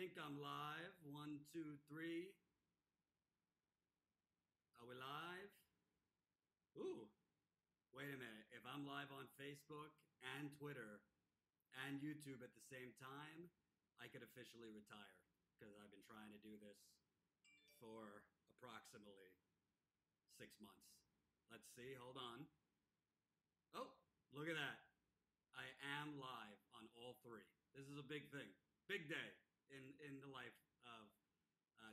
Think I'm live. One, two, three. Are we live? Ooh, wait a minute. If I'm live on Facebook and Twitter and YouTube at the same time, I could officially retire because I've been trying to do this for approximately 6 months. Let's see. Hold on. Oh, look at that. I am live on all three. This is a big thing. Big day in the life of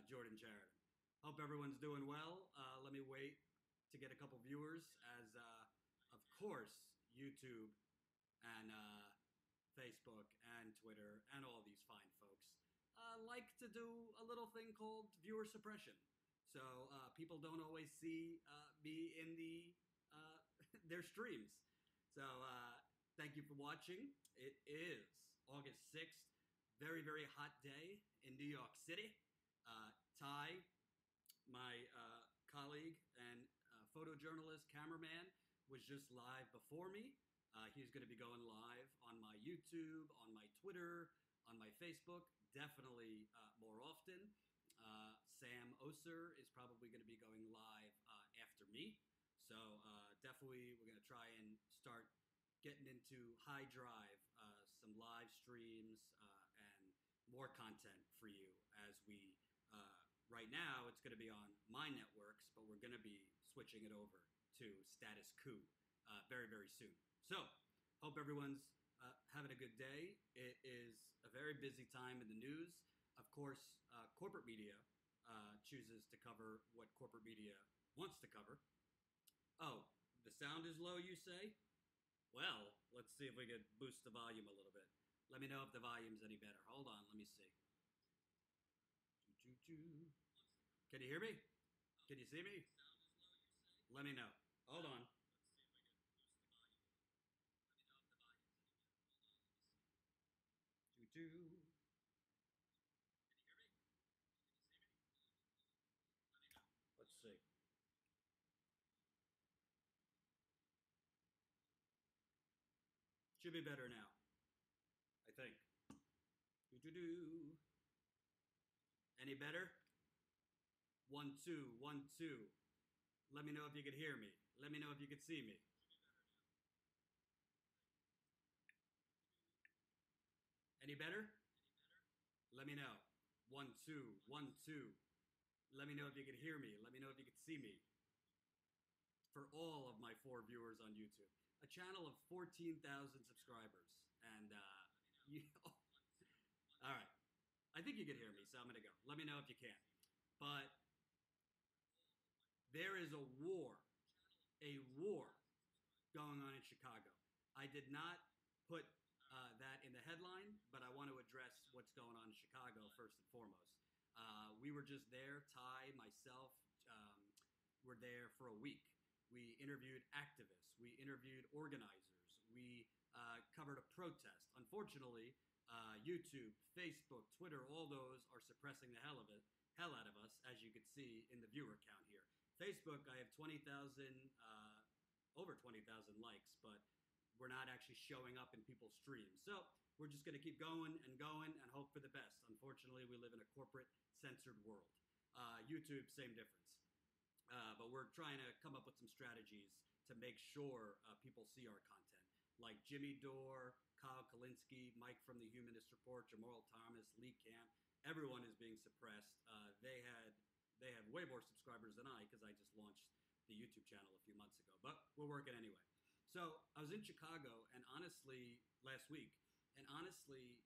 Jordan Sheridan. Hope everyone's doing well. Let me wait to get a couple viewers as, of course, YouTube and Facebook and Twitter and all these fine folks like to do a little thing called viewer suppression. So people don't always see me in their streams. So thank you for watching. It is August 6th. Very, very hot day in New York City. Ty, my colleague and photojournalist, cameraman, was just live before me. He's going to be going live on my YouTube, on my Twitter, on my Facebook, definitely more often. Sam Oser is probably going to be going live after me. So definitely we're going to try and start getting into high drive, some live streams and more content for you as we, right now it's going to be on my networks, but we're going to be switching it over to Status Quo very, very soon. So hope everyone's having a good day. It is a very busy time in the news. Of course, corporate media chooses to cover what corporate media wants to cover. Oh, the sound is low, you say? Well, let's see if we could boost the volume a little bit. Let me know if the volume's any better. Hold on, let me see. Can you hear me? Can you see me? Let me know. Hold on. Let's see if we can boost the volume a little bit. Let me know if the volume's any better. Hold on, let me see. Can you hear me? Can you see me? Let me know. Let's see. Should be better now, I think. Any better? 1, 2, 1, 2. Let me know if you could hear me. Let me know if you could see me. Any better? Let me know. 1, 2, 1, 2. Let me know if you could hear me. Let me know if you could see me. For all of my 4 viewers on YouTube. A channel of 14,000 subscribers. And, all right. I think you can hear me, so I'm going to go. Let me know if you can. But there is a war going on in Chicago. I did not put that in the headline, but I want to address what's going on in Chicago first and foremost. We were just there, Ty, myself, were there for a week. We interviewed activists. We interviewed organizers. We covered a protest. Unfortunately, YouTube, Facebook, Twitter, all those are suppressing the hell out of us, as you can see in the viewer count here. Facebook, I have 20,000, over 20,000 likes, but we're not actually showing up in people's streams. So we're just going to keep going and hope for the best. Unfortunately, we live in a corporate censored world. YouTube, same difference. But we're trying to come up with some strategies to make sure people see our content. Like Jimmy Dore, Kyle Kalinske, Mike from the Humanist Report, Jamal Thomas, Lee Camp. Everyone is being suppressed. They have way more subscribers than I because I just launched the YouTube channel a few months ago. But we're working anyway. So I was in Chicago, and honestly, last week, and honestly,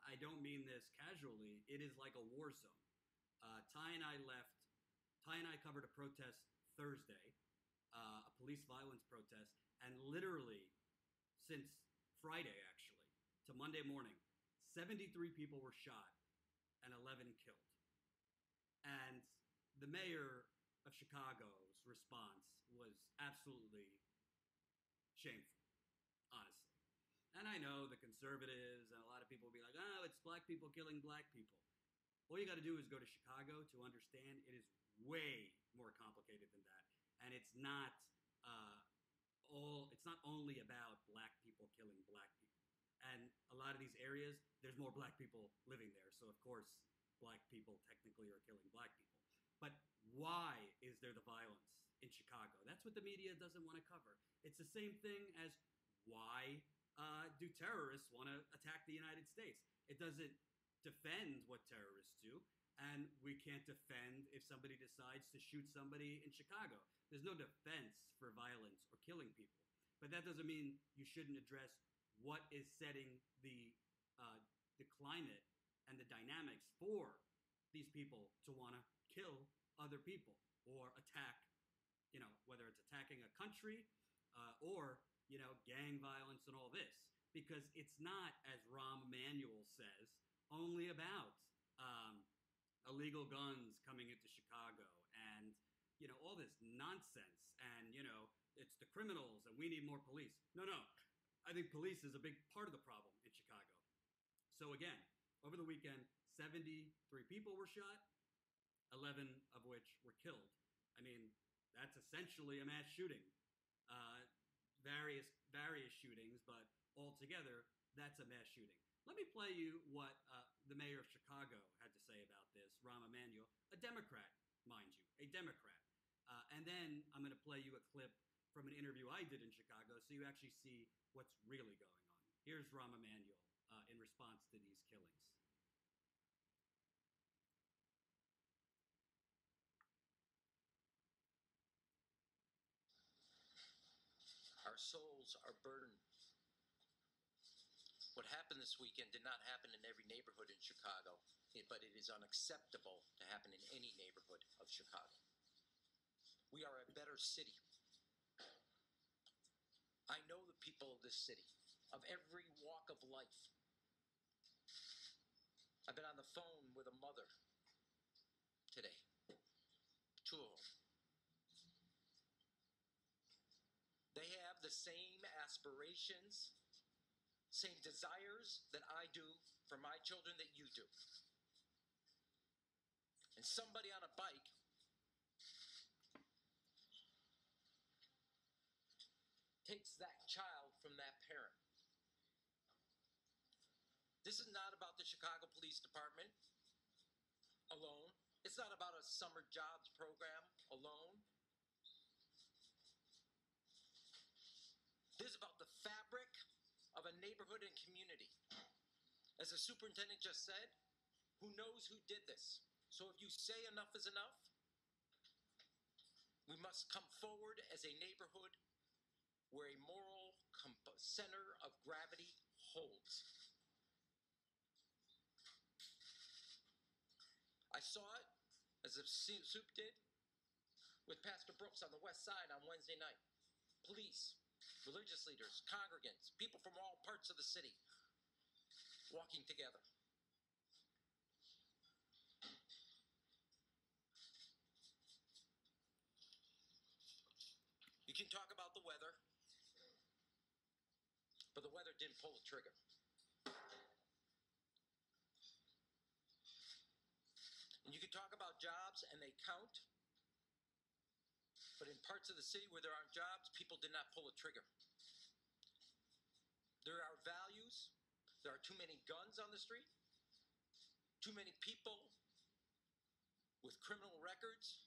I don't mean this casually. It is like a war zone. Ty and I covered a protest Thursday, a police violence protest, and literally since Friday, actually, to Monday morning, 73 people were shot and 11 killed. And the mayor of Chicago's response was absolutely shameful, honestly. And I know the conservatives and a lot of people will be like, oh, it's black people killing black people. All you got to do is go to Chicago to understand it is way more complicated than that. And it's not only about black people killing black people. And a lot of these areas, there's more black people living there. So, of course, black people technically are killing black people. But why is there the violence in Chicago? That's what the media doesn't want to cover. It's the same thing as why do terrorists want to attack the United States? It doesn't defend what terrorists do, and we can't defend if somebody decides to shoot somebody in Chicago. There's no defense for violence or killing people. But that doesn't mean you shouldn't address what is setting the climate and the dynamics for these people to want to kill other people or attack, whether it's attacking a country or, gang violence and all this. Because it's not, as Rahm Emanuel says, only about illegal guns coming into Chicago and, all this nonsense and, it's the criminals and we need more police. No. I think police is a big part of the problem in Chicago. So again, over the weekend, 73 people were shot, 11 of which were killed. I mean, that's essentially a mass shooting. Various shootings, but altogether, that's a mass shooting. Let me play you what the mayor of Chicago had to say about this, Rahm Emanuel, a Democrat, mind you, a Democrat. And then I'm going to play you a clip from an interview I did in Chicago so you actually see what's really going on. Here's Rahm Emanuel in response to these killings. Our souls are burdened. What happened this weekend did not happen in every neighborhood in Chicago, but it is unacceptable to happen in any neighborhood of Chicago. We are a better city. I know the people of this city, of every walk of life. I've been on the phone with a mother today, two of them. They have the same aspirations, same desires that I do for my children that you do. And somebody on a bike takes that child from that parent. This is not about the Chicago Police Department alone. It's not about a summer jobs program alone. This is about the fabric of a neighborhood and community. As the superintendent just said, who knows who did this? So if you say enough is enough, we must come forward as a neighborhood where a moral center of gravity holds. I saw it, as the soup did, with Pastor Brooks on the west side on Wednesday night. Police, religious leaders, congregants, people from all parts of the city walking together. You can talk about the weather, but the weather didn't pull the trigger. And you can talk about jobs, and they count, but in parts of the city where there aren't jobs, people did not pull a trigger. There are values. There are too many guns on the street, too many people with criminal records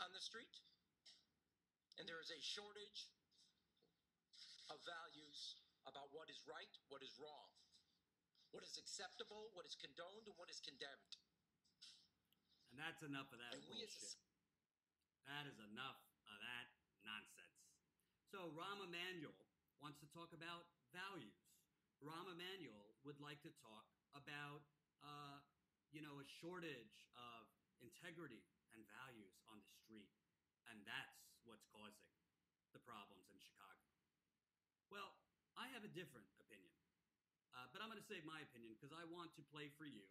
on the street, and there is a shortage of values about what is right, what is wrong, what is acceptable, what is condoned, and what is condemned. And that's enough of that And we as bullshit. That is enough of that nonsense. So Rahm Emanuel wants to talk about values. Rahm Emanuel would like to talk about, a shortage of integrity and values on the street. And that's what's causing the problems in Chicago. Well, I have a different opinion. But I'm going to save my opinion because I want to play for you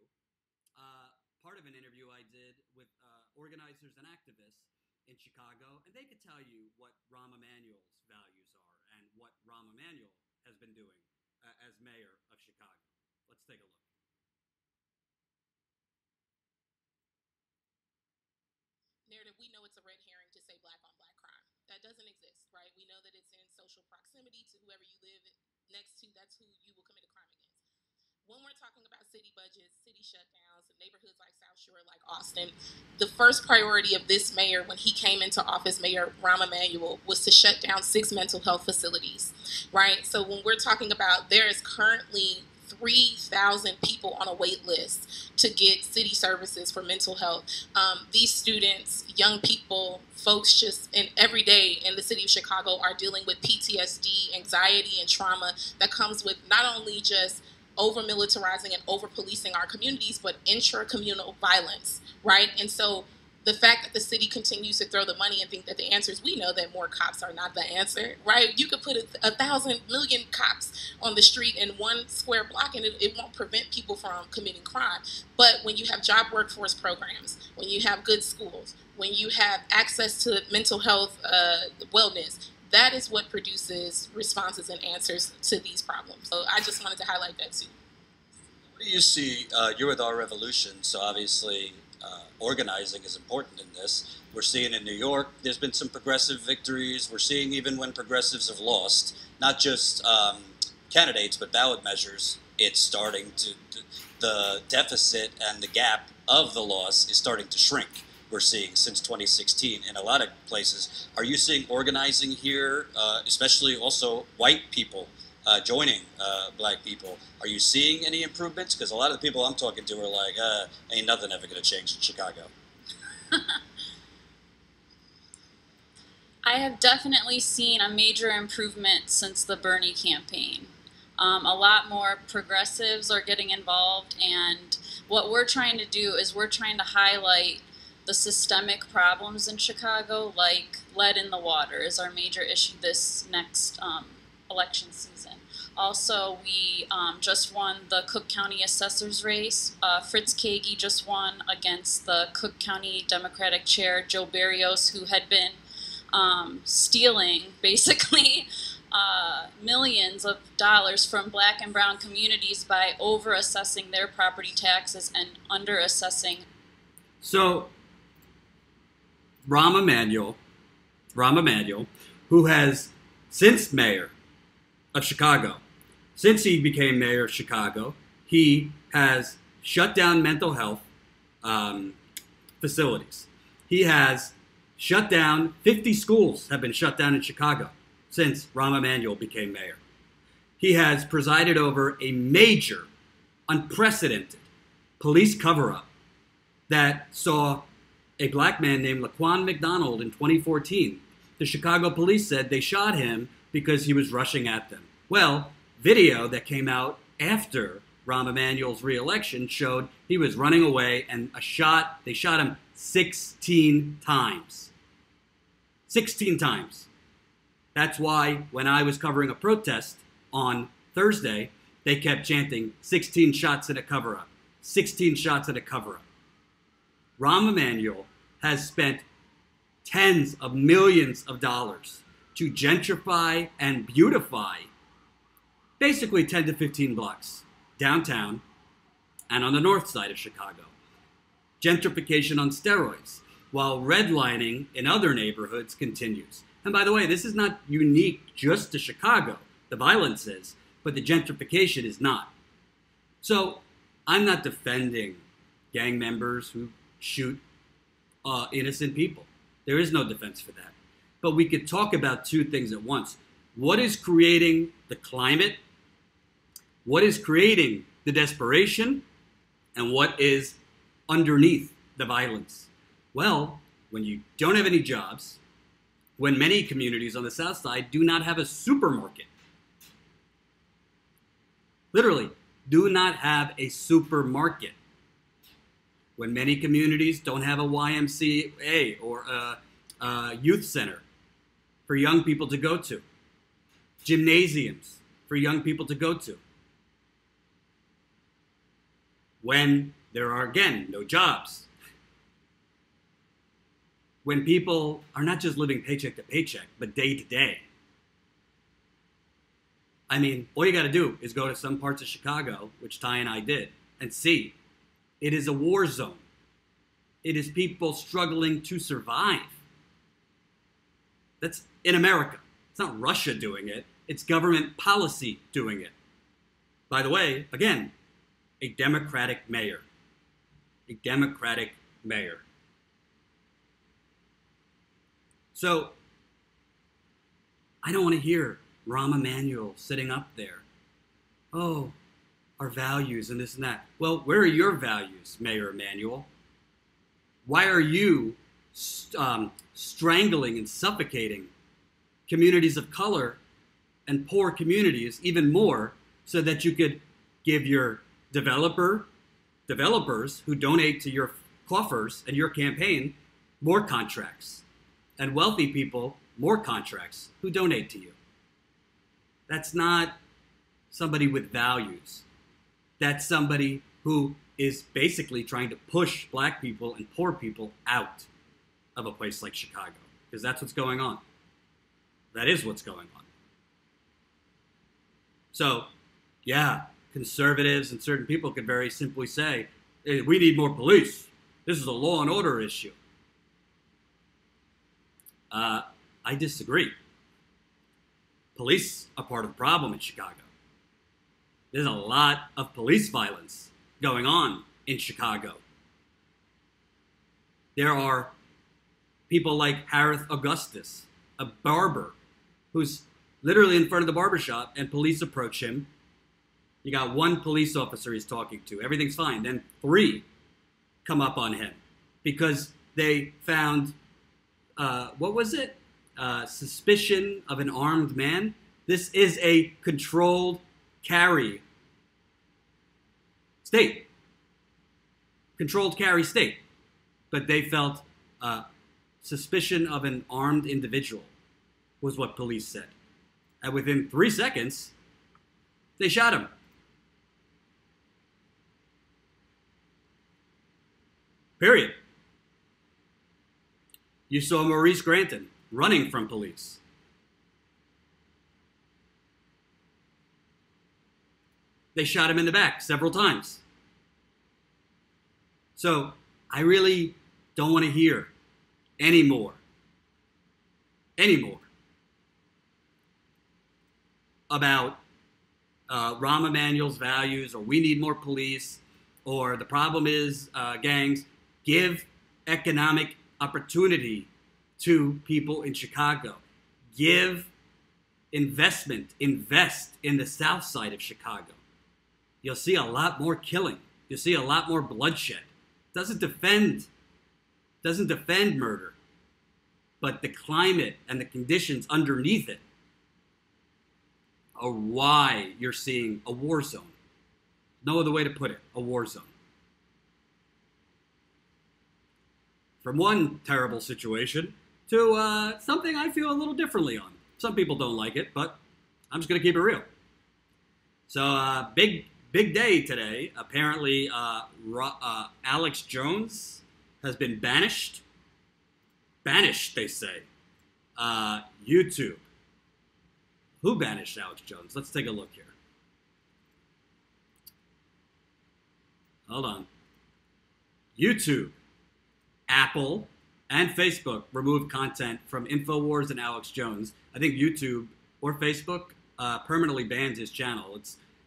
part of an interview I did with organizers and activists in Chicago, and they could tell you what Rahm Emanuel's values are and what Rahm Emanuel has been doing as mayor of Chicago. Let's take a look. Narrative we know it's a red herring to say black on black crime. That doesn't exist, right? We know that it's in social proximity to whoever you live next to. That's who you will commit a crime against. When we're talking about city budgets, city shutdowns, and neighborhoods like South Shore, like Austin, the first priority of this mayor, when he came into office, Mayor Rahm Emanuel, was to shut down 6 mental health facilities, right? So when we're talking about, there is currently 3,000 people on a wait list to get city services for mental health. These students, young people, folks just every day in the city of Chicago are dealing with PTSD, anxiety, and trauma that comes with not only just over-militarizing and over-policing our communities, but intra-communal violence, right? And so the fact that the city continues to throw the money and think that the answer is, we know that more cops are not the answer, right? You could put 1,000 million cops on the street in one square block and it won't prevent people from committing crime. But when you have job workforce programs, when you have good schools, when you have access to mental health wellness, that is what produces responses and answers to these problems. So I just wanted to highlight that too. What do you see? You're with Our Revolution, so obviously organizing is important in this. We're seeing in New York, there's been some progressive victories. We're seeing even when progressives have lost, not just candidates, but ballot measures, it's starting to, the deficit and the gap of the loss is starting to shrink. We're seeing since 2016 in a lot of places. Are you seeing organizing here, especially also white people joining black people? Are you seeing any improvements? Because a lot of the people I'm talking to are like, ain't nothing ever going to change in Chicago. I have definitely seen a major improvement since the Bernie campaign. A lot more progressives are getting involved, and what we're trying to do is we're trying to highlight the systemic problems in Chicago, like lead in the water is our major issue this next election season. Also, we just won the Cook County Assessor's race. Fritz Kagi just won against the Cook County Democratic Chair, Joe Barrios, who had been stealing, basically, millions of dollars from black and brown communities by over-assessing their property taxes and under-assessing. So, Rahm Emanuel, who has, since mayor of Chicago, since he became mayor of Chicago, he has shut down mental health facilities. He has shut down, 50 schools have been shut down in Chicago since Rahm Emanuel became mayor. He has presided over a major, unprecedented police cover-up that saw a black man named Laquan McDonald in 2014. The Chicago police said they shot him because he was rushing at them. Well, video that came out after Rahm Emanuel's re-election showed he was running away and they shot him 16 times. 16 times. That's why when I was covering a protest on Thursday, they kept chanting 16 shots at a cover-up. 16 shots at a cover-up. Rahm Emanuel has spent tens of millions of dollars to gentrify and beautify basically 10 to 15 blocks downtown and on the north side of Chicago. Gentrification on steroids, while redlining in other neighborhoods continues. And by the way, this is not unique just to Chicago. The violence is, but the gentrification is not. So I'm not defending gang members who shoot innocent people. There is no defense for that. But we could talk about two things at once. What is creating the climate? What is creating the desperation? And what is underneath the violence? Well, when you don't have any jobs, when many communities on the south side do not have a supermarket, literally, do not have a supermarket. When many communities don't have a YMCA or a youth center for young people to go to, gymnasiums for young people to go to. When there are, again, no jobs. When people are not just living paycheck to paycheck, but day to day. I mean, all you got to do is go to some parts of Chicago, which Ty and I did, and see. It is a war zone. It is people struggling to survive. That's in America. It's not Russia doing it. It's government policy doing it. By the way, again, a Democratic mayor. A Democratic mayor. So, I don't want to hear Rahm Emanuel sitting up there. Oh, our values and this and that. Well, where are your values, Mayor Emanuel? Why are you strangling and suffocating communities of color and poor communities even more so that you could give your developers who donate to your coffers and your campaign more contracts, and wealthy people more contracts who donate to you? That's not somebody with values. That's somebody who is basically trying to push black people and poor people out of a place like Chicago, because that's what's going on. That is what's going on. So, yeah, conservatives and certain people could very simply say, hey, we need more police. This is a law and order issue. I disagree. Police are part of the problem in Chicago. There's a lot of police violence going on in Chicago. There are people like Harith Augustus, a barber, who's literally in front of the barbershop and police approach him. You got one police officer he's talking to. Everything's fine. Then 3 come up on him because they found, what was it? Suspicion of an armed man. This is a controlled carry state. Controlled carry state. But they felt suspicion of an armed individual was what police said. And within 3 seconds, they shot him. Period. You saw Maurice Granton running from police. They shot him in the back several times. So I really don't want to hear anymore about Rahm Emanuel's values, or we need more police, or the problem is gangs. Give economic opportunity to people in Chicago. Give investment. Invest in the south side of Chicago. You'll see a lot more killing. You'll see a lot more bloodshed. Doesn't defend murder, but the climate and the conditions underneath it are why you're seeing a war zone. No other way to put it, a war zone. From one terrible situation to something I feel a little differently on. Some people don't like it, but I'm just going to keep it real. So big day today. Apparently, Alex Jones has been banished. Banished, they say. YouTube. Who banished Alex Jones? Let's take a look here. Hold on. YouTube, Apple, and Facebook removed content from InfoWars and Alex Jones. I think YouTube or Facebook permanently banned his channel.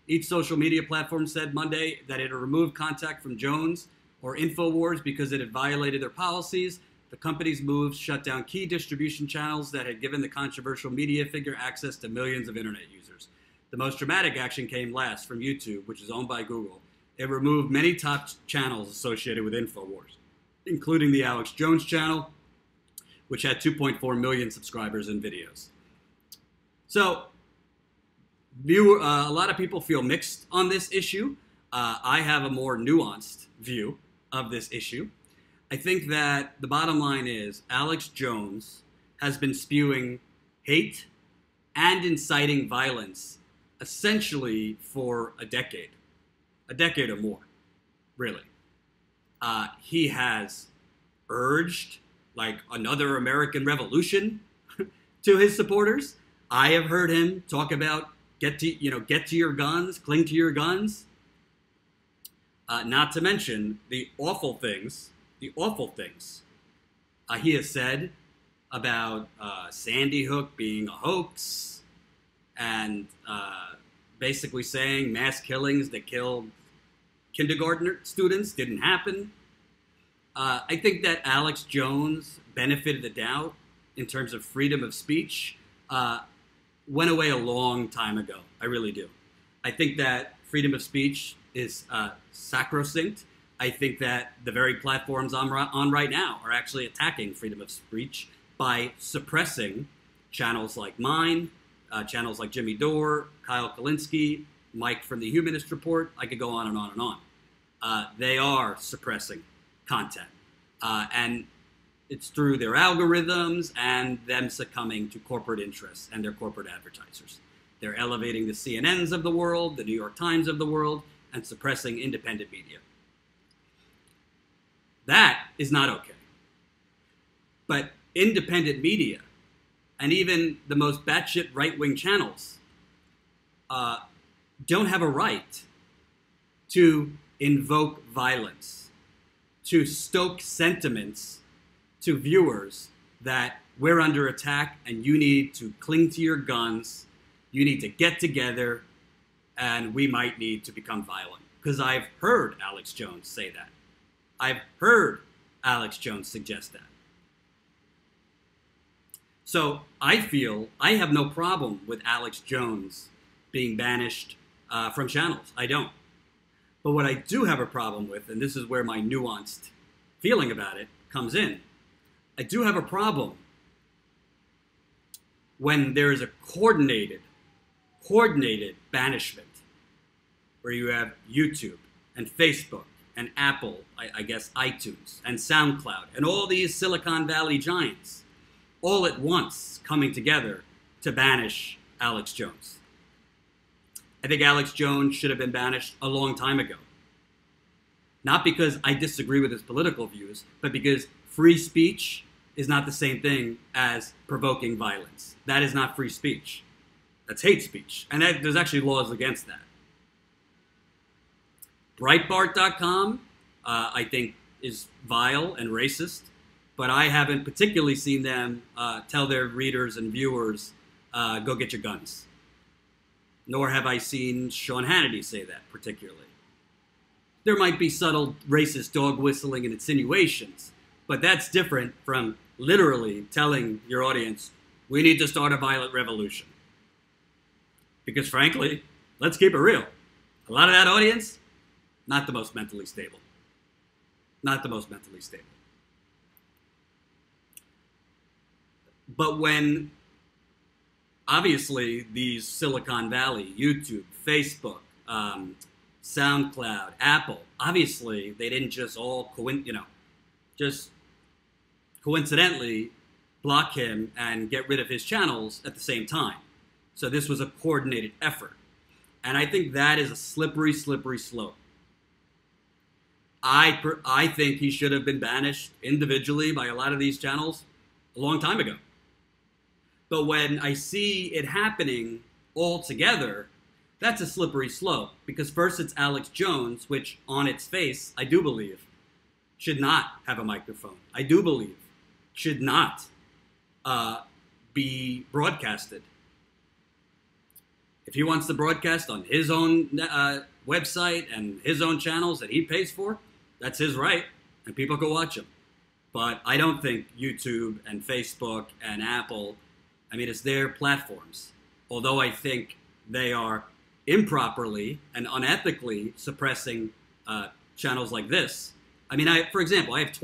Each social media platform said Monday that it had removed contact from Jones or InfoWars because it had violated their policies. The company's moves shut down key distribution channels that had given the controversial media figure access to millions of internet users. The most dramatic action came last from YouTube, which is owned by Google. It removed many top channels associated with InfoWars, including the Alex Jones channel, which had 2.4 million subscribers and videos. So, a lot of people feel mixed on this issue. I have a more nuanced view of this issue. I think that the bottom line is Alex Jones has been spewing hate and inciting violence essentially for a decade or more, really. He has urged like another American revolution to his supporters. I have heard him talk about get to your guns, cling to your guns. Not to mention the awful things, the awful things he has said about Sandy Hook being a hoax and basically saying mass killings that killed kindergarten students didn't happen. I think that Alex Jones, benefit of the doubt in terms of freedom of speech, went away a long time ago. I really do. I think that freedom of speech is sacrosanct. I think that the very platforms I'm on right now are actually attacking freedom of speech by suppressing channels like mine, channels like Jimmy Dore, Kyle Kulinski, Mike from the Humanist Report. I could go on and on and on. They are suppressing content. And it's through their algorithms and them succumbing to corporate interests and their corporate advertisers. They're elevating the CNNs of the world, the New York Times of the world, and suppressing independent media. That is not okay. But independent media, and even the most batshit right-wing channels, don't have a right to invoke violence, to stoke sentiments to viewers that we're under attack and you need to cling to your guns, you need to get together, and we might need to become violent. Because I've heard Alex Jones say that. I've heard Alex Jones suggest that. So I feel I have no problem with Alex Jones being banished from channels. I don't. But what I do have a problem with, and this is where my nuanced feeling about it comes in, I do have a problem when there is a coordinated banishment where you have YouTube and Facebook and Apple, I guess iTunes, and SoundCloud, and all these Silicon Valley giants all at once coming together to banish Alex Jones. I think Alex Jones should have been banished a long time ago. Not because I disagree with his political views, but because free speech is not the same thing as provoking violence. That is not free speech. That's hate speech. And there's actually laws against that. Breitbart.com, I think, is vile and racist, but I haven't particularly seen them tell their readers and viewers, go get your guns. Nor have I seen Sean Hannity say that particularly. There might be subtle racist dog whistling and insinuations, but that's different from literally telling your audience, we need to start a violent revolution. Because frankly, let's keep it real. A lot of that audience, not the most mentally stable. Not the most mentally stable. But when, obviously, these Silicon Valley, YouTube, Facebook, SoundCloud, Apple, obviously, they didn't just all, just coincidentally block him and get rid of his channels at the same time. So this was a coordinated effort. And I think that is a slippery, slippery slope. I think he should have been banished individually by a lot of these channels a long time ago. But when I see it happening all together, that's a slippery slope. Because first it's Alex Jones, which on its face, I do believe, should not have a microphone. I do believe should not be broadcasted. If he wants to broadcast on his own website and his own channels that he pays for, that's his right, and people can watch him. But I don't think YouTube and Facebook and Apple, I mean, it's their platforms. Although I think they are improperly and unethically suppressing channels like this. I mean, for example, I have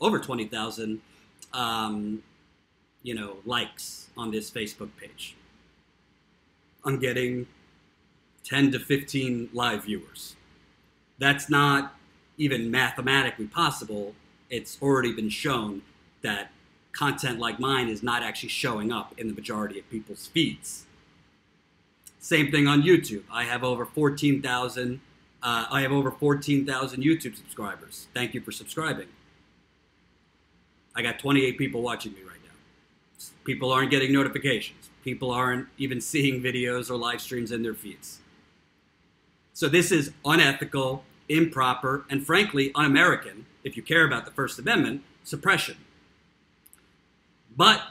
over 20,000, likes on this Facebook page. I'm getting 10 to 15 live viewers. That's not even mathematically possible. It's already been shown that content like mine is not actually showing up in the majority of people's feeds. Same thing on YouTube. I have over 14,000 YouTube subscribers. Thank you for subscribing. I got 28 people watching me right now. People aren't getting notifications. People aren't even seeing videos or live streams in their feeds. So this is unethical, improper, and frankly un-American, if you care about the First Amendment, suppression. But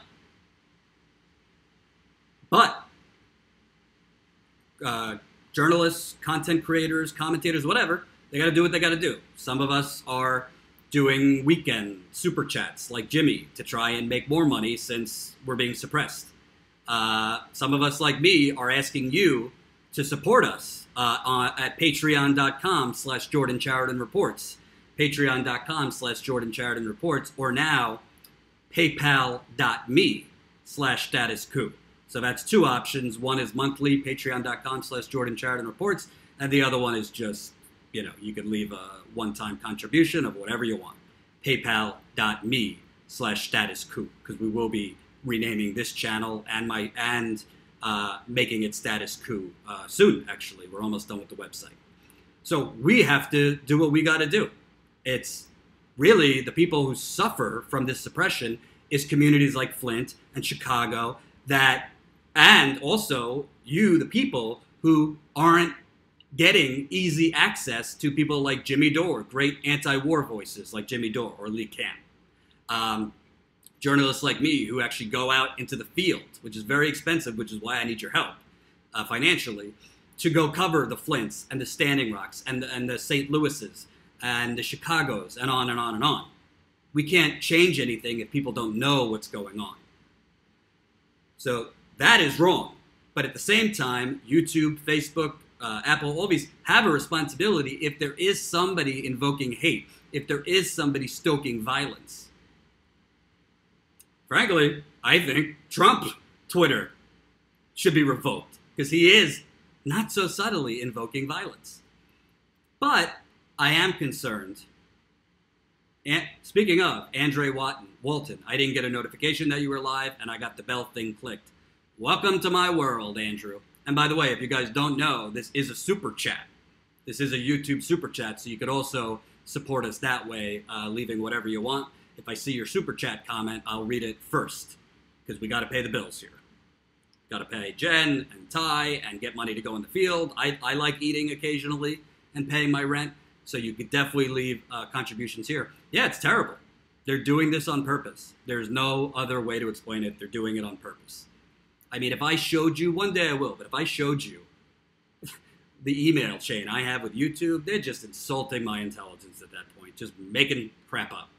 journalists, content creators, commentators, whatever, they got to do what they got to do. Some of us are doing weekend super chats like Jimmy to try and make more money since we're being suppressed. Some of us, like me, are asking you to support us at patreon.com/Jordan Chariton Reports, patreon.com/Jordan Chariton Reports, or now paypal.me/status coup. So that's two options. One is monthly, patreon.com/Jordan Chariton Reports, and the other one is just, you can leave a one-time contribution of whatever you want. paypal.me/status coup, because we will be renaming this channel and making it status coup soon, actually. We're almost done with the website. So we have to do what we got to do. It's really the people who suffer from this suppression is communities like Flint and Chicago and also you, the people who aren't getting easy access to people like Jimmy Dore, great anti-war voices like Jimmy Dore or Lee Camp. Journalists like me who actually go out into the field, which is very expensive, which is why I need your help financially, to go cover the Flints and the Standing Rocks and the St. Louis's and the Chicagos and on and on and on. We can't change anything if people don't know what's going on. So that is wrong. But at the same time, YouTube, Facebook, Apple, all these have a responsibility if there is somebody invoking hate, if there is somebody stoking violence. Frankly, I think Trump Twitter should be revoked because he is not so subtly invoking violence. But I am concerned. And speaking of, Andre Walton, I didn't get a notification that you were live, and I got the bell thing clicked. Welcome to my world, Andrew. And by the way, if you guys don't know, this is a super chat. This is a YouTube super chat, so you could also support us that way, leaving whatever you want. If I see your super chat comment, I'll read it first, because we got to pay the bills here. Got to pay Jen and Ty and get money to go in the field. I like eating occasionally and paying my rent, so you could definitely leave contributions here. Yeah, it's terrible. They're doing this on purpose. There's no other way to explain it. They're doing it on purpose. I mean, if I showed you, one day I will, but if I showed you the email chain I have with YouTube, they're just insulting my intelligence at that point, just making crap up.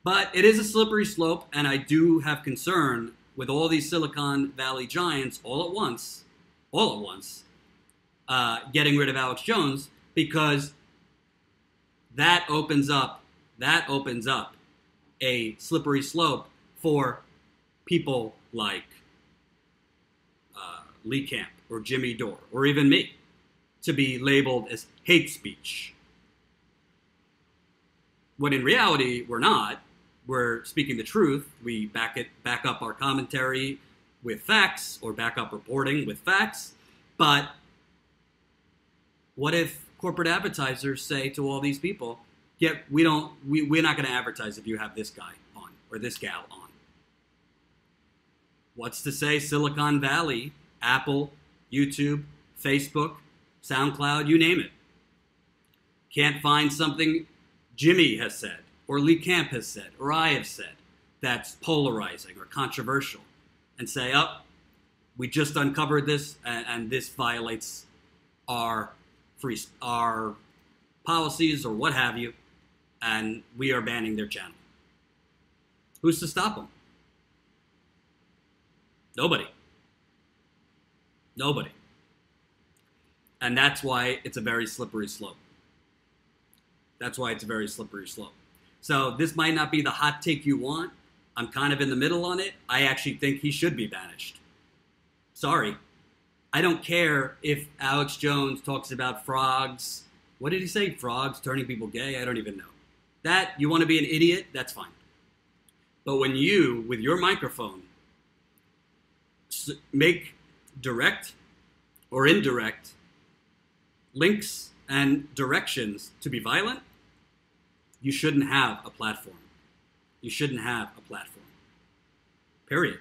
But it is a slippery slope, and I do have concern with all these Silicon Valley giants all at once, getting rid of Alex Jones, because that opens up a slippery slope for people like Lee Camp or Jimmy Dore or even me to be labeled as hate speech. When in reality, we're not. We're speaking the truth. We back up our commentary with facts or back up reporting with facts. But what if corporate advertisers say to all these people, we're not going to advertise if you have this guy on or this gal on. What's to say Silicon Valley, Apple, YouTube, Facebook, SoundCloud, you name it, can't find something Jimmy has said or Lee Camp has said or I have said that's polarizing or controversial and say, we just uncovered this and this violates our policies or what have you, and we are banning their channel. Who's to stop them? Nobody. And that's why it's a very slippery slope. So this might not be the hot take you want. I'm kind of in the middle on it. I actually think he should be banished. Sorry. I don't care if Alex Jones talks about frogs. What did he say? Frogs turning people gay? I don't even know. That, you want to be an idiot? That's fine. But when you, with your microphone, make direct or indirect links and directions to be violent, you shouldn't have a platform. Period.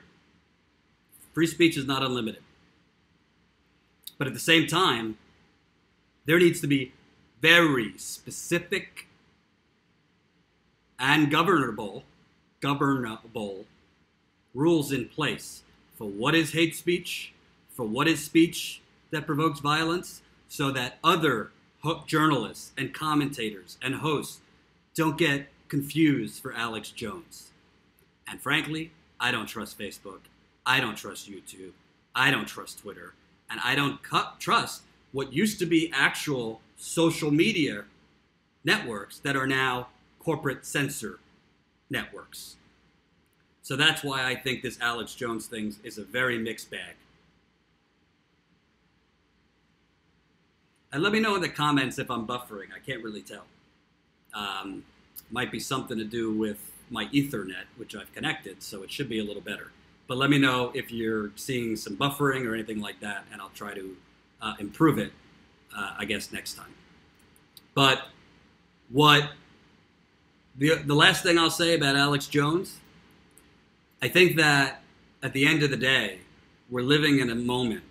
Free speech is not unlimited. But at the same time, There needs to be very specific and governable rules in place for what is hate speech, for what is speech that provokes violence, so that other journalists and commentators and hosts don't get confused for Alex Jones. And frankly, I don't trust Facebook. I don't trust YouTube. I don't trust Twitter. And I don't trust what used to be actual social media networks that are now corporate censor networks. So that's why I think this Alex Jones thing is a very mixed bag. And let me know in the comments if I'm buffering. I can't really tell. Might be something to do with my Ethernet, which I've connected, so it should be a little better. But let me know if you're seeing some buffering or anything like that, and I'll try to improve it, I guess, next time. But what the last thing I'll say about Alex Jones, I think that at the end of the day, we're living in a moment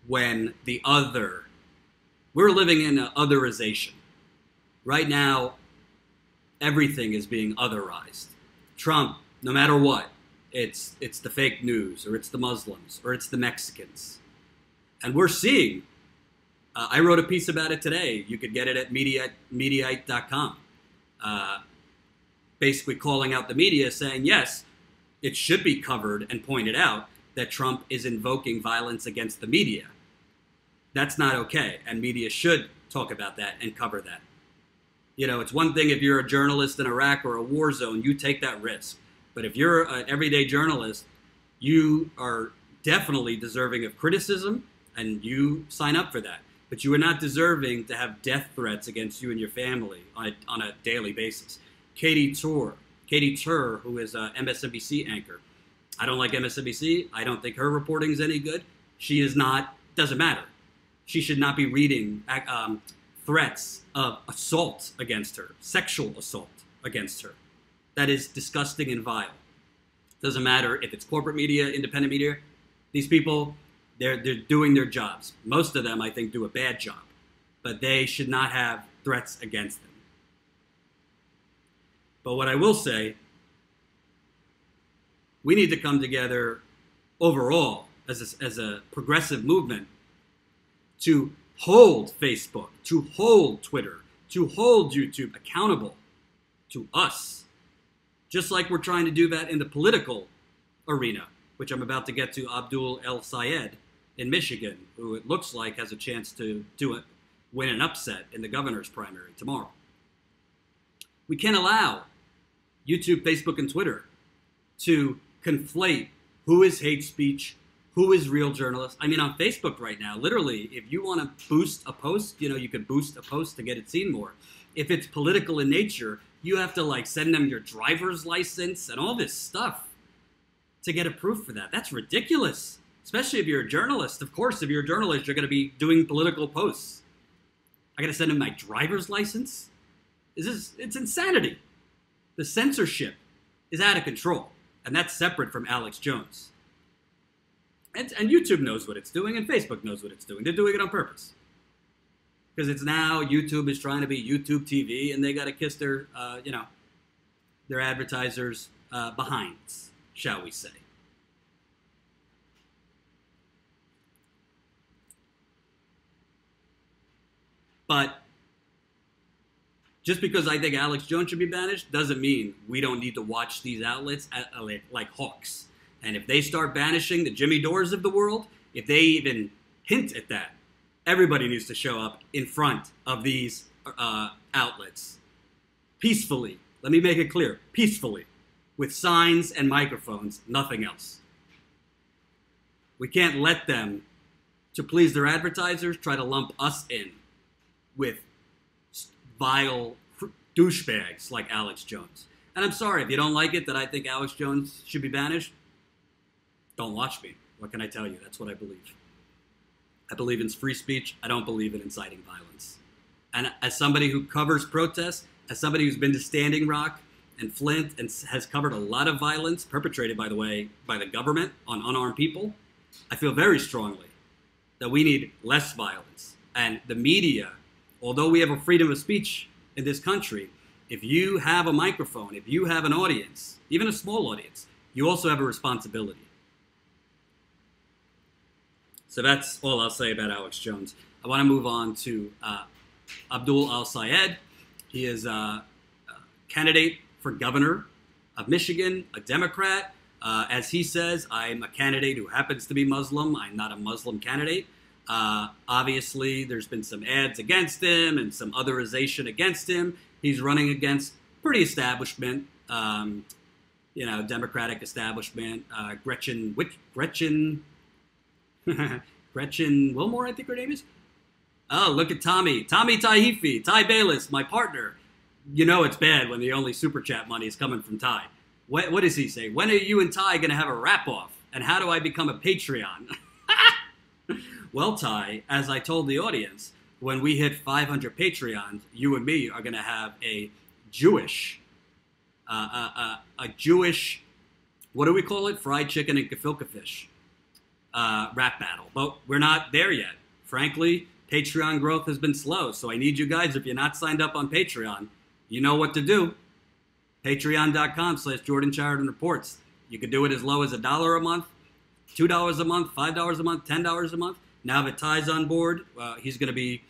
when we're living in an otherization. Right now, everything is being otherized. Trump, no matter what, it's the fake news, or it's the Muslims, or it's the Mexicans. And we're seeing, I wrote a piece about it today. You could get it at Mediaite.com. Basically calling out the media, saying, yes, it should be covered and pointed out that Trump is invoking violence against the media. That's not okay, and media should talk about that and cover that. You know, it's one thing if you're a journalist in Iraq or a war zone, you take that risk. But if you're an everyday journalist, you are definitely deserving of criticism, and you sign up for that. But you are not deserving to have death threats against you and your family on a daily basis. Katie Tur, who is an MSNBC anchor. I don't like MSNBC. I don't think her reporting is any good. She is not, doesn't matter. She should not be reading threats of assault against her, sexual assault against her. That is disgusting and vile. Doesn't matter if it's corporate media, independent media. These people, they're doing their jobs. Most of them, I think, do a bad job. But they should not have threats against them. But what I will say, we need to come together overall as a progressive movement to hold Facebook, to hold Twitter, to hold YouTube accountable to us. Just like we're trying to do that in the political arena, which I'm about to get to Abdul El Sayed in Michigan, who it looks like has a chance to win an upset in the governor's primary tomorrow. We can't allow YouTube, Facebook, and Twitter to conflate who is hate speech, who is real journalists. I mean, on Facebook right now, literally, if you want to boost a post, you could boost a post to get it seen more. If it's political in nature, you have to send them your driver's license and all this stuff to get approved for that. That's ridiculous, especially if you're a journalist. Of course, if you're a journalist, you're going to be doing political posts. I got to send them my driver's license? It's insanity. The censorship is out of control, and that's separate from Alex Jones. And YouTube knows what it's doing, and Facebook knows what it's doing. They're doing it on purpose. Because it's now YouTube is trying to be YouTube TV, and they got to kiss their advertisers behinds, shall we say. But just because I think Alex Jones should be banished doesn't mean we don't need to watch these outlets like hawks. And if they start banishing the Jimmy Dores of the world, if they even hint at that, everybody needs to show up in front of these outlets peacefully. Let me make it clear, peacefully, with signs and microphones, nothing else. We can't let them, to please their advertisers, try to lump us in with vile douchebags like Alex Jones. And I'm sorry, if you don't like it that I think Alex Jones should be banished, don't watch me. What can I tell you? That's what I believe. I believe in free speech. I don't believe in inciting violence. And as somebody who covers protests, as somebody who's been to Standing Rock and Flint and has covered a lot of violence perpetrated, by the way, by the government on unarmed people, I feel very strongly that we need less violence. And the media, although we have a freedom of speech in this country, if you have a microphone, if you have an audience, even a small audience, you also have a responsibility. So that's all I'll say about Alex Jones. I want to move on to Abdul al-Sayed. He is a candidate for governor of Michigan, a Democrat. As he says, I'm a candidate who happens to be Muslim. I'm not a Muslim candidate. Obviously, there's been some ads against him and some otherization against him. He's running against pretty establishment, Democratic establishment. Gretchen Wilmore, I think her name is. Oh, look at Tommy Taihifi, Ty Bayless, my partner. You know it's bad when the only super chat money is coming from Ty. What does he say? When are you and Ty going to have a wrap-off? And how do I become a Patreon? Well, Ty, as I told the audience, when we hit 500 Patreons, you and me are going to have a Jewish, what do we call it? Fried chicken and gefilte fish rap battle. But we're not there yet. Frankly, Patreon growth has been slow. So I need you guys, if you're not signed up on Patreon, you know what to do. Patreon.com/Jordan Sheridan Reports. You could do it as low as $1 a month, $2 a month, $5 a month, $10 a month. Now that Ty's on board, we're going to be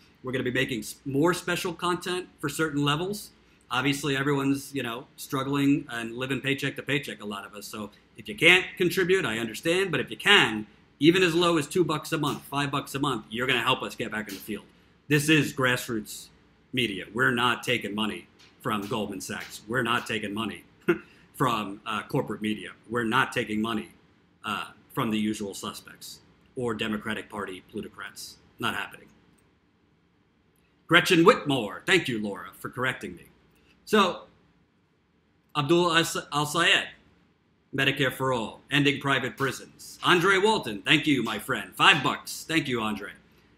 making more special content for certain levels. Obviously, everyone's, struggling and living paycheck to paycheck, a lot of us. So if you can't contribute, I understand. But if you can, even as low as $2 a month, $5 a month, you're going to help us get back in the field. This is grassroots media. We're not taking money from Goldman Sachs. We're not taking money from corporate media. We're not taking money from the usual suspects or Democratic Party plutocrats. Not happening. Gretchen Whitmore. Thank you, Laura, for correcting me. So, Abdul al-Sayed, Medicare for All, ending private prisons. Andre Walton, thank you, my friend. $5. Thank you, Andre.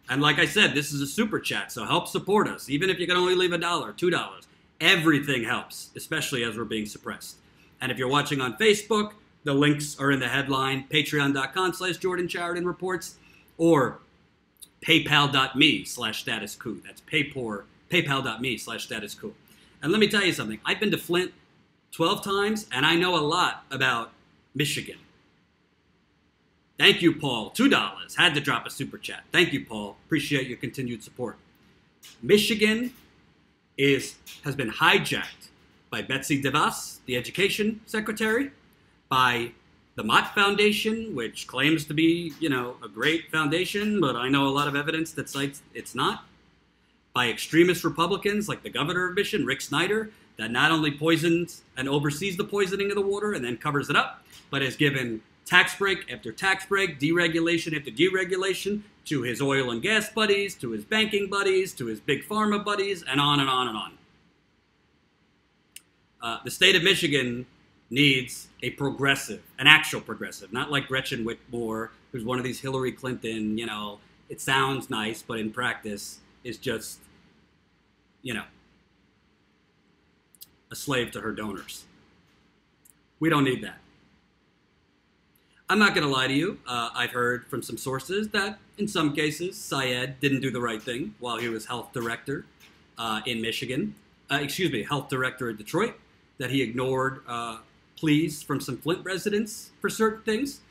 And like I said, this is a super chat, so help support us. Even if you can only leave $1, $2, everything helps, especially as we're being suppressed. And if you're watching on Facebook, the links are in the headline, patreon.com/Jordan Sheridan Reports, or paypal.me/status quo. That's paypal.me/status quo. And let me tell you something. I've been to Flint 12 times, and I know a lot about Michigan. Thank you, Paul. $2. Had to drop a super chat. Thank you, Paul. Appreciate your continued support. Michigan has been hijacked by Betsy DeVos, the education secretary, by the Mott Foundation, which claims to be, a great foundation, but I know a lot of evidence that cites it's not, by extremist Republicans like the governor of Michigan, Rick Snyder, that not only poisons and oversees the poisoning of the water and then covers it up, but has given tax break after tax break, deregulation after deregulation to his oil and gas buddies, to his banking buddies, to his big pharma buddies, and on and on and on. The state of Michigan needs an actual progressive, not like Gretchen Whitmore, who's one of these Hillary Clinton, it sounds nice, but in practice is just, a slave to her donors. We don't need that. I'm not going to lie to you. I've heard from some sources that in some cases, Syed didn't do the right thing while he was health director in Michigan. Health director in Detroit, that he ignored pleas from some Flint residents for certain things.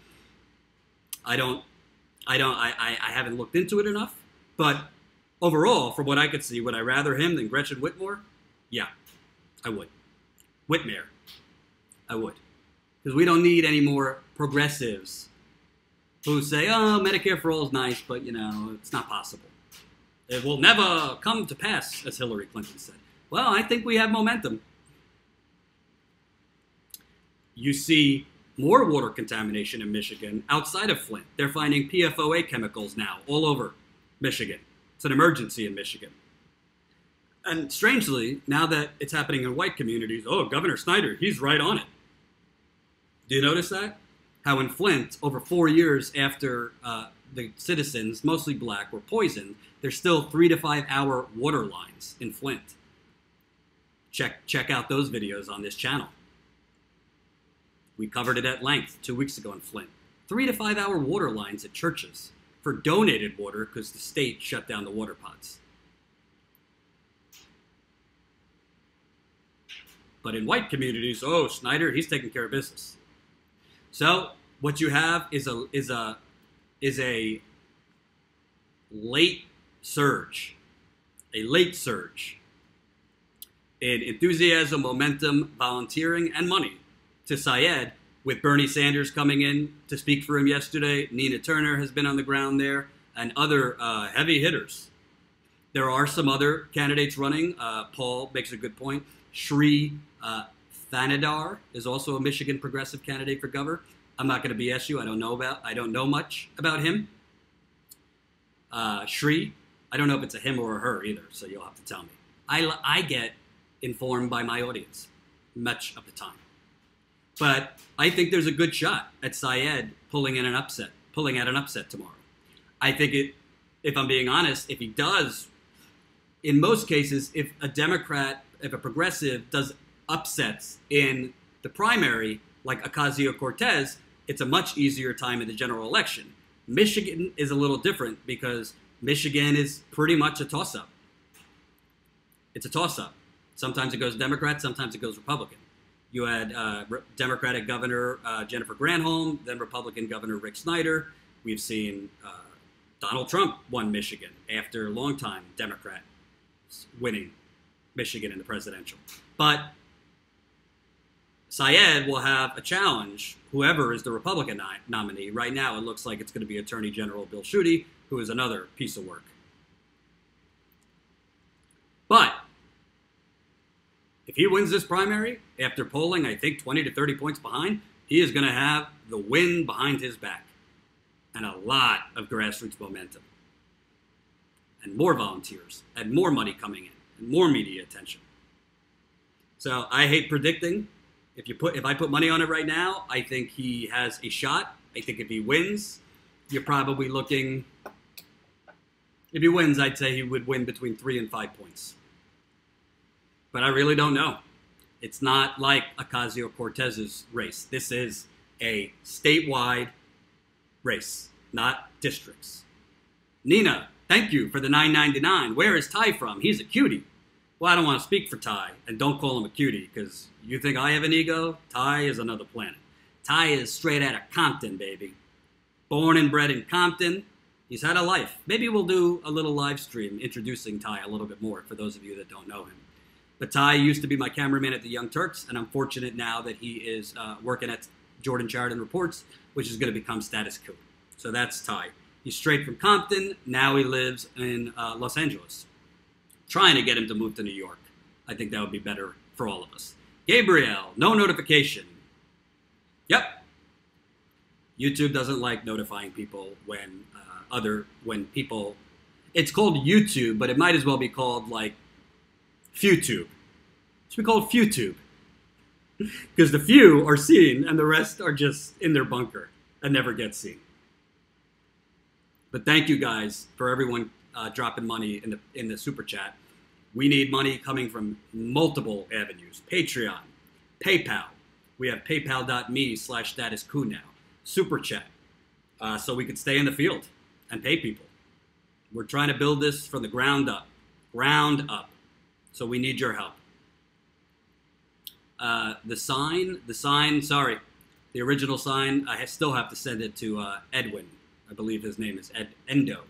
I haven't looked into it enough, but overall, from what I could see, would I rather him than Gretchen Whitmore? Yeah, I would. Whitmere, I would. Because we don't need any more progressives who say, oh, Medicare for All is nice, but, it's not possible. It will never come to pass, as Hillary Clinton said. Well, I think we have momentum. You see more water contamination in Michigan outside of Flint. They're finding PFOA chemicals now all over Michigan. It's an emergency in Michigan. And strangely, now that it's happening in white communities, oh, Governor Snyder, he's right on it. Do you notice that? How in Flint, over 4 years after the citizens, mostly black, were poisoned, there's still 3 to 5 hour water lines in Flint. Check out those videos on this channel. We covered it at length 2 weeks ago in Flint. 3 to 5 hour water lines at churches for donated water because the state shut down the water pots. But in white communities, oh, Snyder, he's taking care of business. So what you have is a late surge in enthusiasm, momentum, volunteering, and money to Syed, with Bernie Sanders coming in to speak for him yesterday. Nina Turner has been on the ground there, and other heavy hitters. There are some other candidates running. Paul makes a good point. Shri Thanedar is also a Michigan progressive candidate for governor. I'm not going to BS you. I don't know much about him. Shri, I don't know if it's a him or a her either, so you'll have to tell me. I get informed by my audience much of the time. But I think there's a good shot at Syed pulling at an upset tomorrow. I think if I'm being honest, if he does, in most cases, if a progressive does upsets in the primary, like Ocasio-Cortez, it's a much easier time in the general election. Michigan is a little different because Michigan is pretty much a toss-up. It's a toss-up. Sometimes it goes Democrat, sometimes it goes Republican. You had Democratic Governor Jennifer Granholm, then Republican Governor Rick Snyder. We've seen Donald Trump won Michigan after a long time Democrat winning Michigan in the presidential. But Syed will have a challenge, whoever is the Republican nominee. Right now, it looks like it's going to be Attorney General Bill Schuette, who is another piece of work. But if he wins this primary, after polling, I think, 20 to 30 points behind, he is going to have the wind behind his back and a lot of grassroots momentum and more volunteers and more money coming in and more media attention. So I hate predicting. If I put money on it right now, I think he has a shot. I think if he wins, you're probably looking. If he wins, I'd say he would win between 3 and 5 points. But I really don't know. It's not like Ocasio-Cortez's race. This is a statewide race, not districts. Nina, thank you for the $9.99. Where is Ty from? He's a cutie. Well, I don't want to speak for Ty, and don't call him a cutie, because you think I have an ego? Ty is another planet. Ty is straight out of Compton, baby. Born and bred in Compton. He's had a life. Maybe we'll do a little live stream introducing Ty a little bit more for those of you that don't know him. But Ty used to be my cameraman at the Young Turks, and I'm fortunate now that he is working at Jordan Sheridan Reports, which is going to become Status Quo. So that's Ty. He's straight from Compton. Now he lives in Los Angeles. Trying to get him to move to New York. I think that would be better for all of us. Gabriel, no notification. Yep. YouTube doesn't like notifying people when people. It's called YouTube, but it might as well be called like FewTube. It should be called FewTube. Because the few are seen and the rest are just in their bunker and never get seen. But thank you guys for everyone dropping money in the super chat. We need money coming from multiple avenues. Patreon, PayPal. We have paypal.me/statusquo now. Super chat. So we could stay in the field and pay people. We're trying to build this from the ground up. Ground up. So we need your help. The original sign, I still have to send it to Edwin. I believe his name is Endo.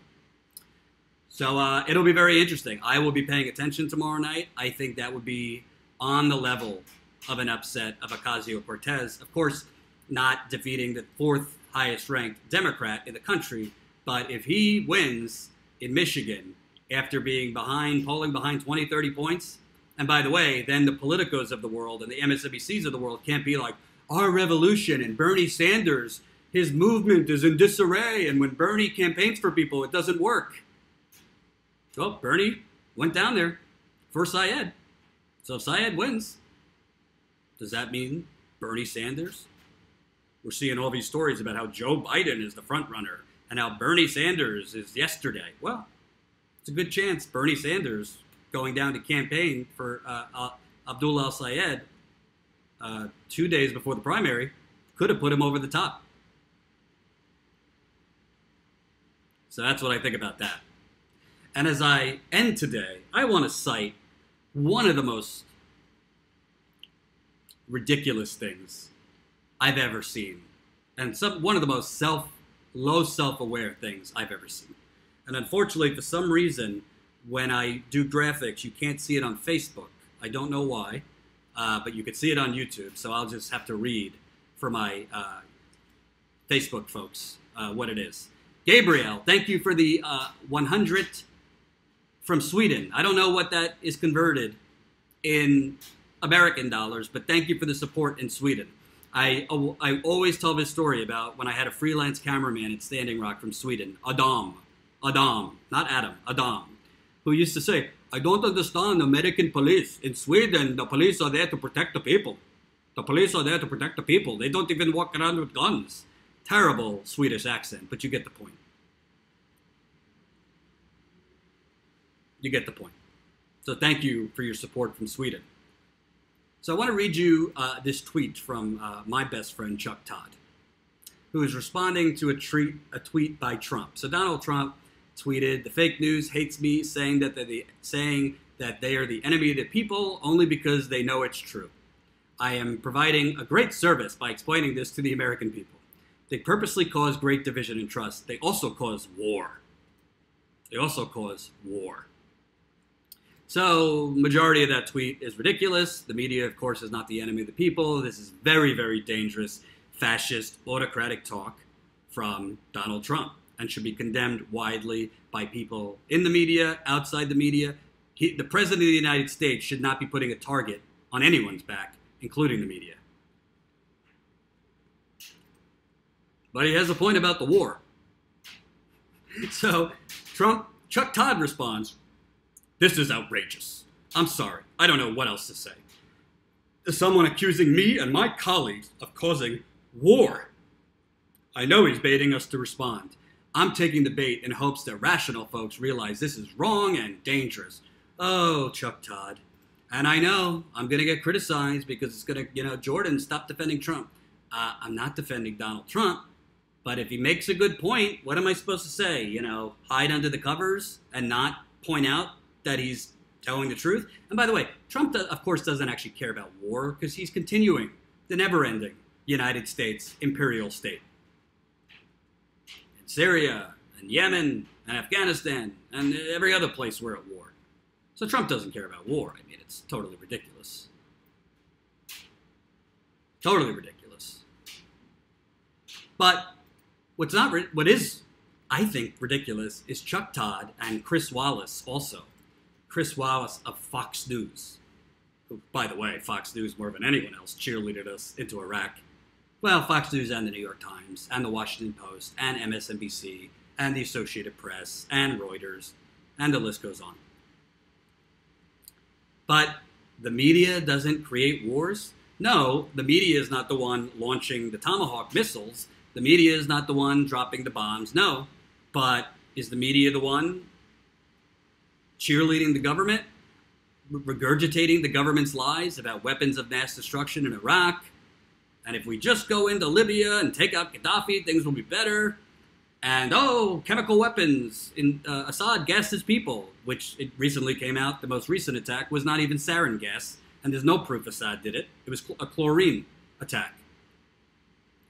So it'll be very interesting. I will be paying attention tomorrow night. I think that would be on the level of an upset of Ocasio-Cortez. Of course, not defeating the 4th highest ranked Democrat in the country, but if he wins in Michigan after being polling behind 20, 30 points, and by the way, then the Politicos of the world and the MSNBCs of the world can't be like, our revolution and Bernie Sanders, his movement is in disarray, and when Bernie campaigns for people, it doesn't work. Well, Bernie went down there for Syed. So if Syed wins, does that mean Bernie Sanders? We're seeing all these stories about how Joe Biden is the front runner and how Bernie Sanders is yesterday. Well, it's a good chance Bernie Sanders going down to campaign for Abdul al-Sayed 2 days before the primary could have put him over the top. So that's what I think about that. And as I end today, I want to cite one of the most ridiculous things I've ever seen, and one of the most low self-aware things I've ever seen. And unfortunately, for some reason, when I do graphics, you can't see it on Facebook. I don't know why, but you can see it on YouTube. So I'll just have to read for my Facebook folks what it is. Gabriel, thank you for the 100 from Sweden. I don't know what that is converted in American dollars, but thank you for the support in Sweden. I always tell this story about when I had a freelance cameraman at Standing Rock from Sweden, Adam, not Adam, Adam, who used to say, I don't understand American police. In Sweden, the police are there to protect the people. The police are there to protect the people. They don't even walk around with guns. Terrible Swedish accent, but you get the point. You get the point. So thank you for your support from Sweden. So I want to read you this tweet from my best friend, Chuck Todd, who is responding to a tweet by Trump. So Donald Trump tweeted, the fake news hates me, saying that they are the enemy of the people only because they know it's true. I am providing a great service by explaining this to the American people. They purposely cause great division and trust. They also cause war. They also cause war. So, majority of that tweet is ridiculous. The media, of course, is not the enemy of the people. This is very, very dangerous, fascist, autocratic talk from Donald Trump and should be condemned widely by people in the media, outside the media. The President of the United States should not be putting a target on anyone's back, including the media. But he has a point about the war. So, Chuck Todd responds, this is outrageous. I'm sorry. I don't know what else to say. Someone accusing me and my colleagues of causing war. I know he's baiting us to respond. I'm taking the bait in hopes that rational folks realize this is wrong and dangerous. Oh, Chuck Todd. And I know I'm going to get criticized because it's going to, Jordan, stop defending Trump. I'm not defending Donald Trump. But if he makes a good point, what am I supposed to say? Hide under the covers and not point out that he's telling the truth? And by the way, Trump, of course, doesn't actually care about war because he's continuing the never-ending United States imperial state. In Syria and Yemen and Afghanistan and every other place we're at war. So Trump doesn't care about war. I mean, it's totally ridiculous. Totally ridiculous. But what is, I think, ridiculous is Chuck Todd and Chris Wallace also. Chris Wallace of Fox News, who, by the way, Fox News more than anyone else cheerleaded us into Iraq. Well, Fox News and the New York Times and the Washington Post and MSNBC and the Associated Press and Reuters, and the list goes on. But the media doesn't create wars? No, the media is not the one launching the Tomahawk missiles. The media is not the one dropping the bombs. No, but is the media the one cheerleading the government, regurgitating the government's lies about weapons of mass destruction in Iraq? And if we just go into Libya and take out Gaddafi, things will be better. And, chemical weapons. Assad gassed his people, which it recently came out. The most recent attack was not even sarin gas, and there's no proof Assad did it. It was a chlorine attack.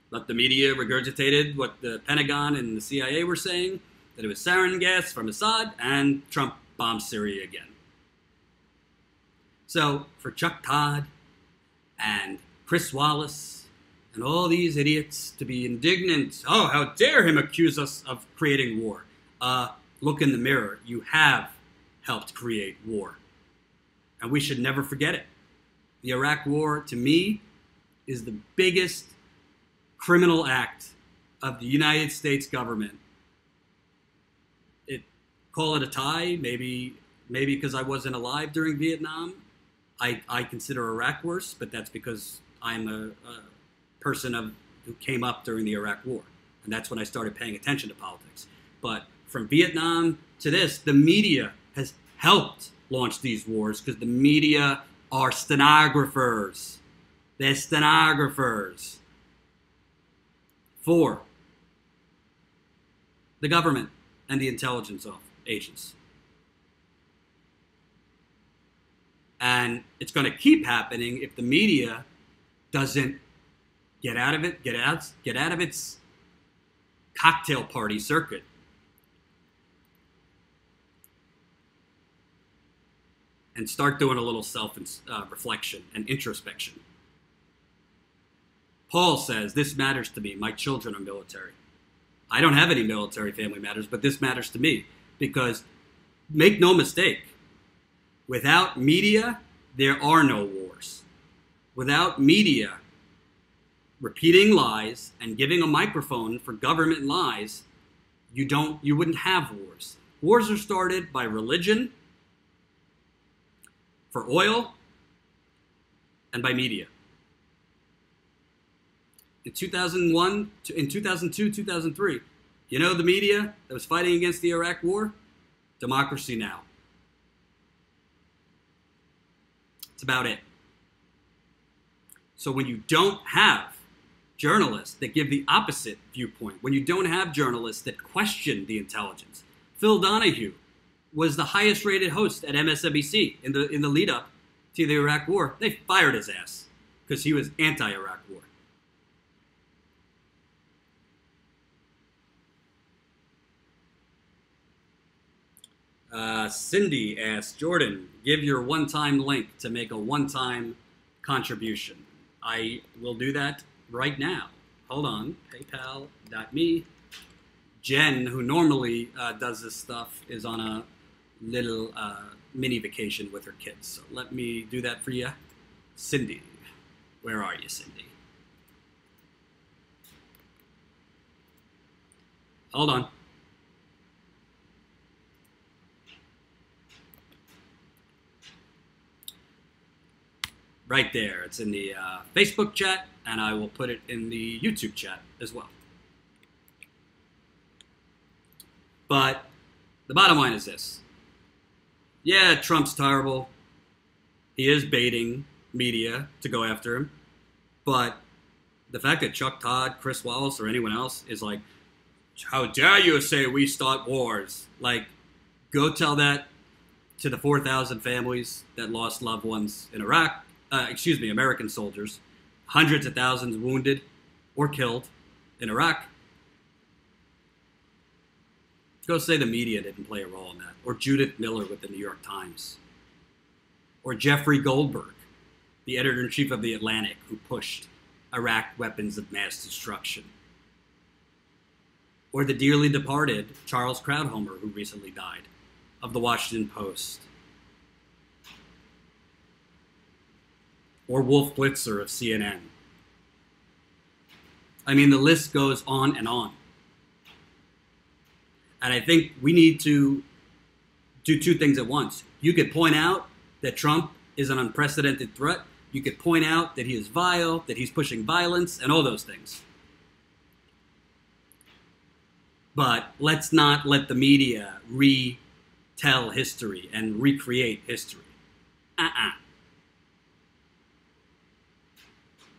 But the media regurgitated what the Pentagon and the CIA were saying, that it was sarin gas from Assad, and Trump bombed Syria again. So, for Chuck Todd and Chris Wallace and all these idiots to be indignant, how dare him accuse us of creating war? Look in the mirror. You have helped create war. And we should never forget it. The Iraq War, to me, is the biggest criminal act of the United States government. Call it a tie, maybe because I wasn't alive during Vietnam. I consider Iraq worse, but that's because I'm a person who came up during the Iraq War. And that's when I started paying attention to politics. But from Vietnam to this, the media has helped launch these wars because the media are stenographers. They're stenographers for the government and the intelligence agents. And it's going to keep happening if the media doesn't get out of its cocktail party circuit. And start doing a little self-reflection and introspection. Paul says, this matters to me. My children are military. I don't have any military family matters, but this matters to me because, make no mistake, without media, there are no wars. Without media repeating lies and giving a microphone for government lies, you wouldn't have wars. Wars are started by religion, for oil, and by media. In 2001, in 2002, 2003, you know the media that was fighting against the Iraq War? Democracy Now! That's about it. So when you don't have journalists that give the opposite viewpoint, when you don't have journalists that question the intelligence, Phil Donahue was the highest rated host at MSNBC in the lead up to the Iraq War. They fired his ass because he was anti-Iraq war. Cindy asked, Jordan, give your one-time link to make a one-time contribution. I will do that right now. Hold on, paypal.me. Jen, who normally does this stuff, is on a little mini vacation with her kids. So let me do that for you. Cindy, where are you, Cindy? Hold on. Right there. It's in the Facebook chat, and I will put it in the YouTube chat as well. But the bottom line is this. Yeah, Trump's terrible. He is baiting media to go after him. But the fact that Chuck Todd, Chris Wallace, or anyone else is like, how dare you say we start wars? Like, go tell that to the 4,000 families that lost loved ones in Iraq. American soldiers. Hundreds of thousands wounded or killed in Iraq. Go say the media didn't play a role in that. Or Judith Miller with the New York Times. Or Jeffrey Goldberg, the editor-in-chief of The Atlantic, who pushed Iraq weapons of mass destruction. Or the dearly departed Charles Krauthomer, who recently died, of The Washington Post. Or Wolf Blitzer of CNN. I mean, the list goes on and on. And I think we need to do two things at once. You could point out that Trump is an unprecedented threat. You could point out that he is vile, that he's pushing violence, and all those things. But let's not let the media retell history and recreate history.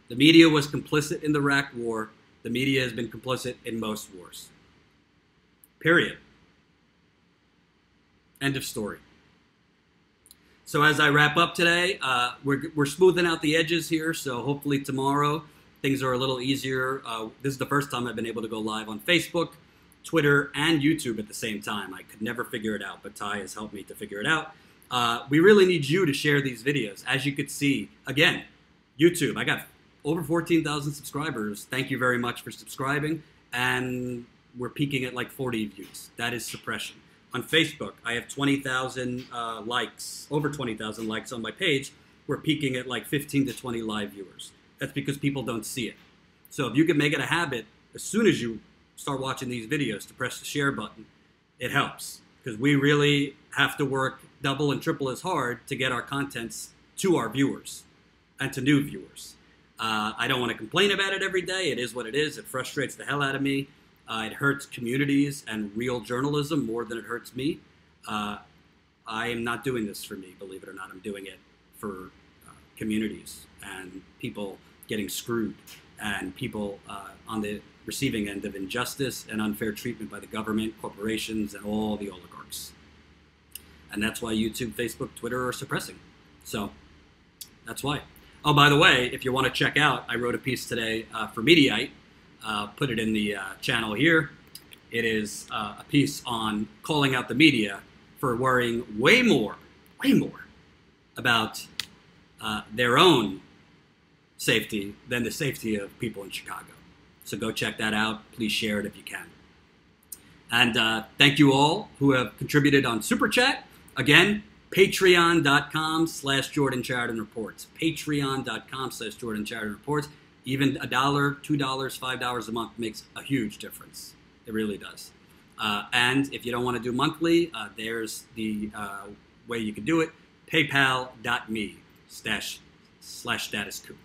The media was complicit in the Iraq War. The media has been complicit in most wars. Period. End of story. So as I wrap up today, we're smoothing out the edges here. So hopefully tomorrow things are a little easier. This is the first time I've been able to go live on Facebook, Twitter, and YouTube at the same time. I could never figure it out, but Ty has helped me to figure it out. We really need you to share these videos. As you could see, again, YouTube, I got over 14,000 subscribers. Thank you very much for subscribing. And we're peaking at like 40 views. That is suppression. On Facebook, I have 20,000 likes, over 20,000 likes on my page. We're peaking at like 15 to 20 live viewers. That's because people don't see it. So if you can make it a habit, as soon as you start watching these videos, to press the share button, it helps. Because we really have to work double and triple as hard to get our contents to our viewers and to new viewers. I don't want to complain about it every day. It is what it is. It frustrates the hell out of me. It hurts communities and real journalism more than it hurts me. I am not doing this for me, believe it or not. I'm doing it for communities and people getting screwed and people on the receiving end of injustice and unfair treatment by the government, corporations, and all the oligarchs. And that's why YouTube, Facebook, Twitter are suppressing. So that's why. Oh, by the way, if you want to check out, I wrote a piece today for Mediaite. Put it in the channel here. It is a piece on calling out the media for worrying way more about their own safety than the safety of people in Chicago. So go check that out. Please share it if you can. And thank you all who have contributed on Super Chat. Again, patreon.com/Jordan Chariton Reports. Patreon.com/Jordan Chariton Reports. Even $1, $2, $5 a month makes a huge difference. It really does. And if you don't want to do monthly, there's the way you can do it. PayPal.me/status coup.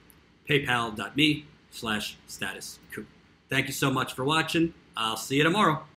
PayPal.me/status coup. Thank you so much for watching. I'll see you tomorrow.